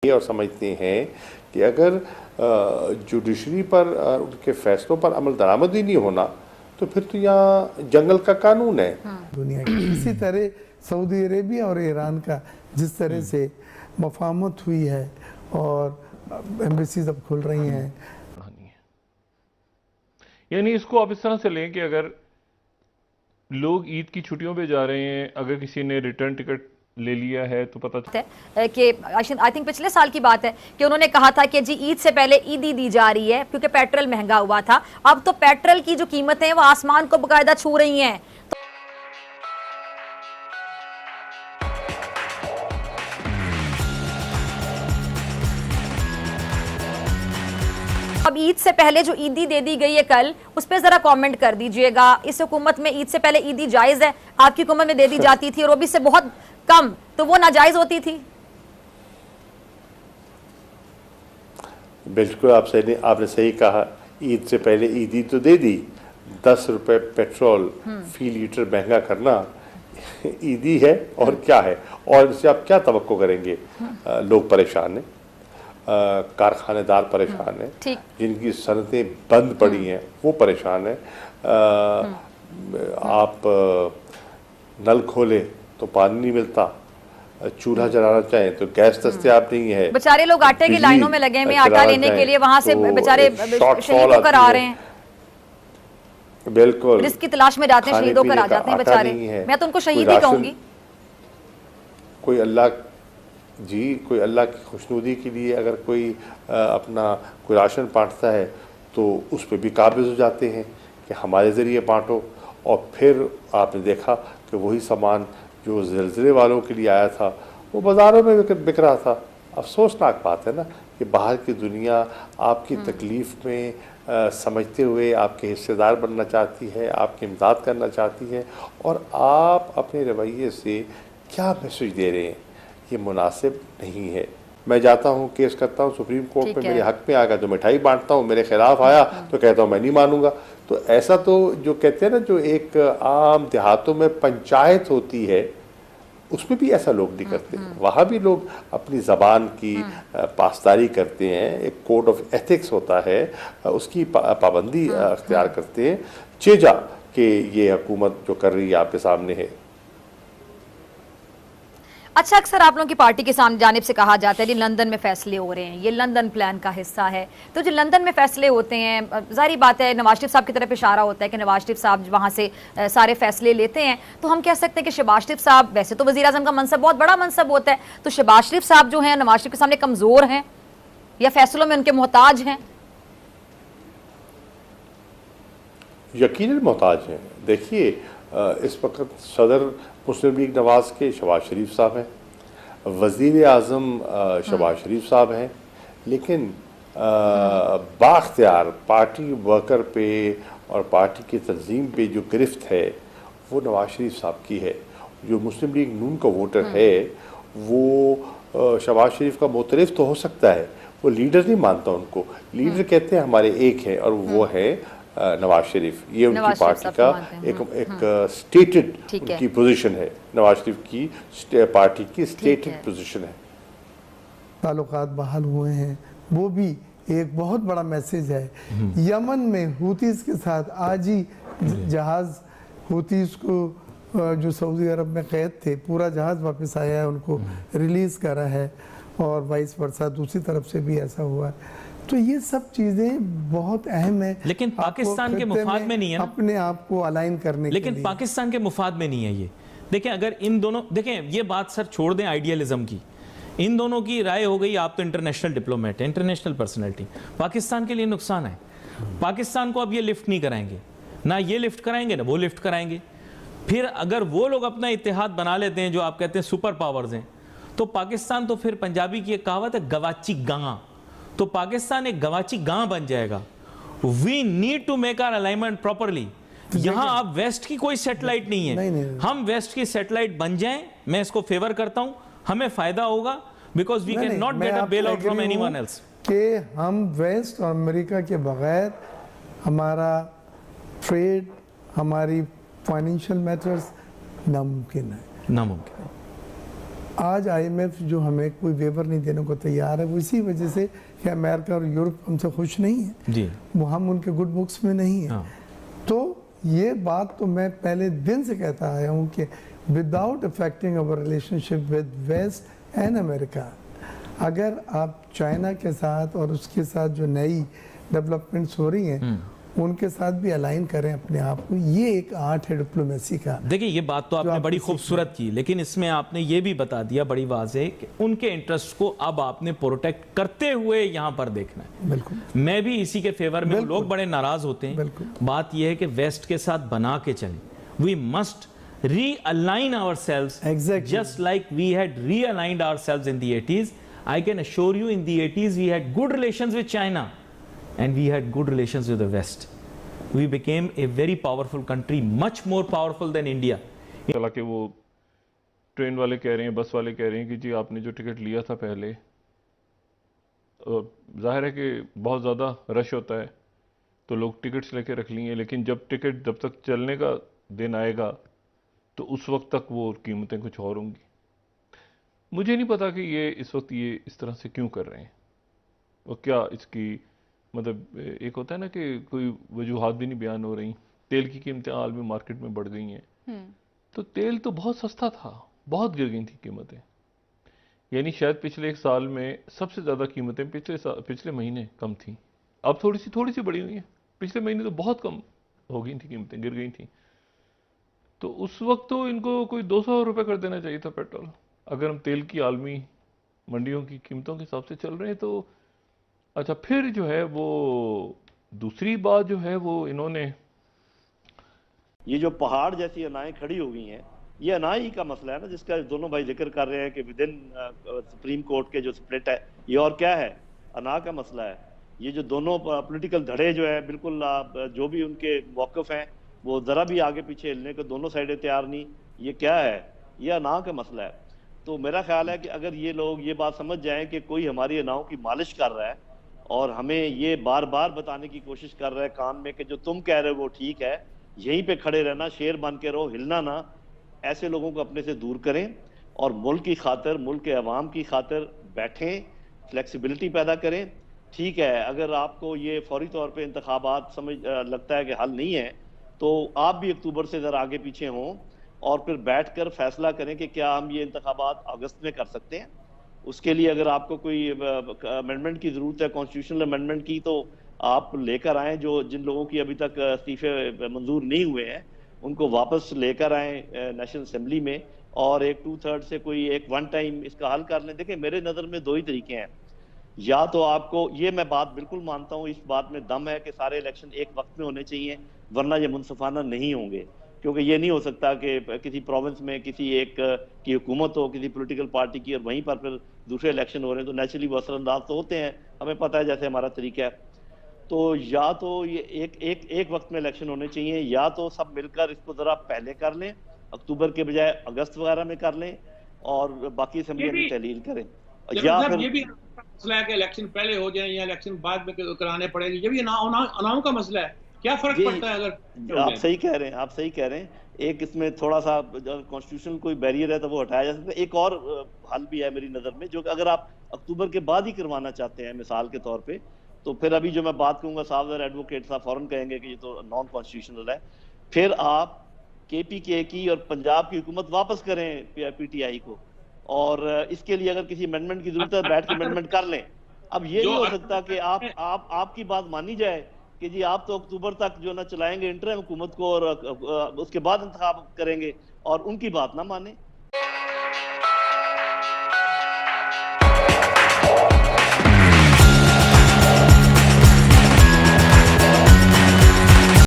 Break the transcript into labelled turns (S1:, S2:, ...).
S1: और समझते हैं कि अगर जुडिशरी पर उनके फैसलों पर अमल दरामद ही नहीं होना तो फिर तो यहाँ जंगल का कानून है।
S2: दुनिया की इसी तरह सऊदी अरेबिया और ईरान का जिस तरह से मफाहमत हुई है और एम्बेसीज अब खुल रही हैं।
S3: यानी इसको आप इस तरह से लें कि अगर लोग ईद की छुट्टियों पे जा रहे हैं, अगर किसी ने रिटर्न टिकट ले लिया है तो पता
S4: है कि आई थिंक पिछले साल की बात है कि उन्होंने कहा था कि जी ईद से पहले ईदी दी जा रही है क्योंकि पेट्रोल महंगा हुआ था। अब तो पेट्रोल की जो कीमतें हैं वो आसमान को बकायदा छू रही हैं। अब ईद से पहले जो ईदी दे दी गई है कल, उस पर जरा कमेंट कर दीजिएगा। इस हुकूमत में ईद से पहले ईदी जायज है? आपकी हुकूमत में दे दी जाती थी और वो भी से बहुत कम, तो वो नाजायज होती थी?
S1: बिल्कुल आपने सही कहा। ईद से पहले ईदी तो दे दी। 10 रुपए पेट्रोल फी लीटर महंगा करना ईदी है और क्या है, और इससे आप क्या तवक्को करेंगे। लोग परेशान हैं, कारखानेदार परेशान हैं, जिनकी सनतें बंद पड़ी हैं वो परेशान हैं। आप नल खोले तो पानी नहीं मिलता, चूल्हा जलाना चाहें तो गैस दस्तयाब नहीं है।
S4: बेचारे लोग आटे की लाइनों में लगे हैं, आटा लेने के लिए वहां से बेचारे शहीद होकर आ रहे हैं।
S1: बिल्कुल,
S4: रिस्क की तलाश में जाते हैं, शहीद होकर आ जाते हैं बेचारे। मैं तो उनको शहीद ही कहूंगी।
S1: कोई अल्लाह की खुशनुदी के लिए अगर कोई अपना कोई राशन बांटता है तो उस पर भी काबिज हो जाते हैं कि हमारे ज़रिए बांटो। और फिर आपने देखा कि वही सामान जो ज़िलज़िले वालों के लिए आया था वो बाज़ारों में बिक रहा था। अफसोसनाक बात है ना कि बाहर की दुनिया आपकी तकलीफ़ में समझते हुए आपके हिस्सेदार बनना चाहती है, आपकी इमदाद करना चाहती है, और आप अपने रवैये से क्या मैसेज दे रहे हैं ये मुनासिब नहीं है। मैं जाता हूँ, केस करता हूँ सुप्रीम कोर्ट में, मेरे हक में आ गया तो मिठाई बांटता हूँ, मेरे खिलाफ आया तो कहता हूँ मैं नहीं मानूंगा। तो ऐसा तो जो कहते हैं ना, जो एक आम देहातों में पंचायत होती है उसमें भी ऐसा लोग नहीं करते। वहाँ भी लोग अपनी ज़बान की पासदारी करते हैं, एक कोड ऑफ एथिक्स होता है उसकी पाबंदी अख्तियार करते हैं। चेजा कि ये हुकूमत जो कर रही है आपके सामने है।
S4: अच्छा, अक्सर आप लोगों की पार्टी के सामने जानिब से कहा जाता है कि लंदन में फैसले हो रहे हैं, ये लंदन प्लान का हिस्सा है। तो जो लंदन में फैसले होते हैं, जाहिर बात है नवाज शरीफ साहब की तरफ इशारा होता है कि नवाज शरीफ साहब वहाँ से सारे फैसले लेते हैं। तो हम कह सकते हैं कि शहबाज शरीफ साहब, वैसे तो वज़ीर आज़म का मनसब बहुत बड़ा मनसब होता है, तो शहबाज शरीफ साहब जो हैं नवाज शरीफ के सामने कमज़ोर हैं या फैसलों में उनके मोहताज हैं?
S1: यकीनन मोहताज हैं। देखिए, इस वक्त सदर मुस्लिम लीग नवाज के शहबाज शरीफ साहब हैं, वज़ीर आज़म शहबाज शरीफ साहब हैं, लेकिन बाख्तियार पार्टी वर्कर पे और पार्टी की तंजीम पे जो गिरफ्त है वो नवाज शरीफ साहब की है। जो मुस्लिम लीग नून का वोटर है वो शहबाज शरीफ का मोतरफ तो हो सकता है, वो लीडर नहीं मानता उनको। लीडर कहते हैं हमारे एक हैं और वो है नवाज शरीफ। ये उनकी पार्टी का एक स्टेटेड उनकी पोजीशन है। नवाज शरीफ की पार्टी की स्टेटेड पोजीशन है।
S2: ताल्लुकात बहाल हुए हैं, वो भी एक बहुत बड़ा मैसेज है। यमन में हुतीस के साथ आज ही जहाज हुतीस को जो सऊदी अरब में कैद थे, पूरा जहाज वापस आया है, उनको रिलीज करा है, और वाइस वर्सा दूसरी तरफ से भी ऐसा हुआ है। तो ये सब चीजें बहुत अहम है,
S5: लेकिन पाकिस्तान के मुफाद में नहीं है ना?
S2: अपने आप को अलाइन करने
S5: लेकिन
S2: के लिए।
S5: पाकिस्तान के मुफाद में नहीं है ये। देखें, अगर इन दोनों, देखें ये बात सर छोड़ दें आइडियलिज्म की, इन दोनों की राय हो गई, आप तो इंटरनेशनल डिप्लोमेट है, इंटरनेशनल पर्सनैलिटी, पाकिस्तान के लिए नुकसान है। पाकिस्तान को अब ये लिफ्ट नहीं कराएंगे, ना ये लिफ्ट कराएंगे ना वो लिफ्ट कराएंगे। फिर अगर वो लोग अपना इत्तेहाद बना लेते हैं जो आप कहते हैं सुपर पावर्स हैं, तो पाकिस्तान तो फिर पंजाबी की एक कहावत है गवाची गां, तो पाकिस्तान एक गवाची गां बन जाएगा। We need to make our alignment properly. यहां आप वेस्ट की कोई सेटेलाइट नहीं है,
S2: नहीं।
S5: हम वेस्ट की सेटेलाइट बन जाएं, मैं इसको फेवर करता हूं, हमें फायदा होगा, because we can not get a bail out from anyone else.
S2: कि हम वेस्ट और अमेरिका के बगैर हमारा ट्रेड, हमारी फाइनेंशियल मैटर्स नामुमकिन है। आज IMF जो हमें कोई वेवर नहीं देने को तैयार है, वो इसी वजह से कि अमेरिका और यूरोप हमसे खुश नहीं है
S5: जी,
S2: वो हम उनके गुड बुक्स में नहीं है।
S5: हाँ।
S2: तो ये बात तो मैं पहले दिन से कहता आया हूँ कि without affecting our relationship with west and America, अगर आप चाइना के साथ और उसके साथ जो नई डेवलपमेंट्स हो रही हैं उनके साथ भी अलाइन करें अपने आप को, ये एक आर्ट है डिप्लोमेसी का।
S5: देखिए ये बात तो आपने बड़ी खूबसूरत की, लेकिन इसमें आपने ये भी बता दिया बड़ी वाज़ेह कि उनके इंटरेस्ट को अब आपने प्रोटेक्ट करते हुए यहाँ पर देखना है।
S2: बिल्कुल,
S5: मैं भी इसी के फेवर में हूं। लोग बड़े नाराज होते हैं।
S2: बिल्कुल।
S5: बात यह है कि वेस्ट के साथ बना के चलें। We must realign ourselves
S2: Exactly.
S5: just like we had realigned ourselves in the 80s. I can assure you in the 80s we had good relations with China and we had good relations with the West. We became a very powerful country, much more powerful than India.
S3: चला कि वो train वाले कह रहे हैं, बस वाले कह रहे हैं कि जी आपने जो टिकट लिया था पहले, जाहिर है कि बहुत ज़्यादा रश होता है तो लोग टिकट्स लेके रख लिए, लेकिन जब तक चलने का दिन आएगा तो उस वक्त तक वो कीमतें कुछ और होंगी। मुझे नहीं पता कि ये इस वक्त ये इस तरह से क्यों कर रहे हैं और क्या इसकी मतलब एक होता है ना कि कोई वजूहात भी नहीं बयान हो रही। तेल की कीमतें आलमी मार्केट में बढ़ गई हैं, तो तेल तो बहुत सस्ता था, बहुत गिर गई थी कीमतें, यानी शायद पिछले एक साल में सबसे ज़्यादा कीमतें पिछले महीने कम थी। अब थोड़ी सी बढ़ी हुई हैं, पिछले महीने तो बहुत कम हो गई थी, कीमतें गिर गई थी। तो उस वक्त तो इनको कोई 200 रुपये कर देना चाहिए था पेट्रोल। अगर हम तेल की आलमी मंडियों की कीमतों के हिसाब से चल रहे हैं तो अच्छा। फिर जो है वो दूसरी बात जो है वो इन्होंने
S6: ये जो पहाड़ जैसी अनाएं खड़ी हो गई हैं, ये अनाई का मसला है ना, जिसका दोनों भाई जिक्र कर रहे हैं कि विद इन सुप्रीम कोर्ट के जो स्प्लिट है, ये और क्या है, अना का मसला है। ये जो दोनों पॉलिटिकल धड़े जो है बिल्कुल जो भी उनके मौक़िफ़ हैं वो ज़रा भी आगे पीछे हिलने को दोनों साइडें तैयार नहीं। ये क्या है, ये अना का मसला है। तो मेरा ख्याल है कि अगर ये लोग ये बात समझ जाएं कि कोई हमारी अनाओं की मालिश कर रहा है और हमें ये बार बार बताने की कोशिश कर रहा है कान में कि जो तुम कह रहे हो वो ठीक है, यहीं पे खड़े रहना, शेर बन के रहो, हिलना ना, ऐसे लोगों को अपने से दूर करें और मुल्क की खातिर, मुल्क के अवाम की खातिर बैठें, फ्लेक्सिबिलिटी पैदा करें। ठीक है, अगर आपको ये फौरी तौर पे इंतखाबात समझ लगता है कि हल नहीं है तो आप भी अक्टूबर से ज़रा आगे पीछे हों और फिर बैठकर फैसला करें कि क्या हम ये इंतखाबात अगस्त में कर सकते हैं। उसके लिए अगर आपको कोई अमेंडमेंट की ज़रूरत है, कॉन्स्टिट्यूशनल अमेंडमेंट की, तो आप लेकर आएँ। जो जिन लोगों की अभी तक इस्तीफे मंजूर नहीं हुए हैं उनको वापस लेकर आएँ नेशनल असम्बली में और एक 2/3 से कोई एक वन टाइम इसका हल कर लें। देखिए मेरे नज़र में दो ही तरीके हैं, या तो आपको, ये मैं बात बिल्कुल मानता हूँ, इस बात में दम है कि सारे इलेक्शन एक वक्त में होने चाहिए, वरना ये मुनसफाना नहीं होंगे। क्योंकि ये नहीं हो सकता कि किसी प्रोविंस में किसी एक की हुकूमत हो, किसी पॉलिटिकल पार्टी की, और वहीं पर फिर दूसरे इलेक्शन हो रहे हैं, तो नेचुरली वो असरअंदाज तो होते हैं, हमें पता है जैसे हमारा तरीका है। तो या तो ये एक वक्त में इलेक्शन होने चाहिए, या तो सब मिलकर इसको ज़रा पहले कर लें, अक्टूबर के बजाय अगस्त वगैरह में कर लें और बाकी असेंबली में तहलील करें, या फिर
S7: ये भी मसला है कि इलेक्शन पहले हो जाए या इलेक्शन बाद में कराने पड़ेंगे। ये भी अनाओं का मसला है, क्या फर्क पड़ता है अगर
S6: आप सही कह रहे हैं, आप सही कह रहे हैं। एक इसमें थोड़ा सा कॉन्स्टिट्यूशनल कोई बैरियर है तो वो हटाया जा सकता है। एक और हल भी है मेरी नज़र में, जो कि अगर आप अक्टूबर के बाद ही करवाना चाहते हैं मिसाल के तौर पे, तो फिर अभी जो मैं बात कहूँगा साहब एडवोकेट साहब फौरन कहेंगे कि ये तो नॉन कॉन्स्टिट्यूशनल है। फिर आप KPK की और पंजाब की हुकूमत वापस करें PTI को, और इसके लिए अगर किसी अमेंडमेंट की जरूरत है बैठ के अमेंडमेंट कर लें। अब ये नहीं हो सकता कि आपकी बात मानी जाए कि जी आप तो अक्टूबर तक जो ना चलाएंगे इंटरिम हुकूमत को और उसके बाद इंतखाब करेंगे और उनकी बात ना माने।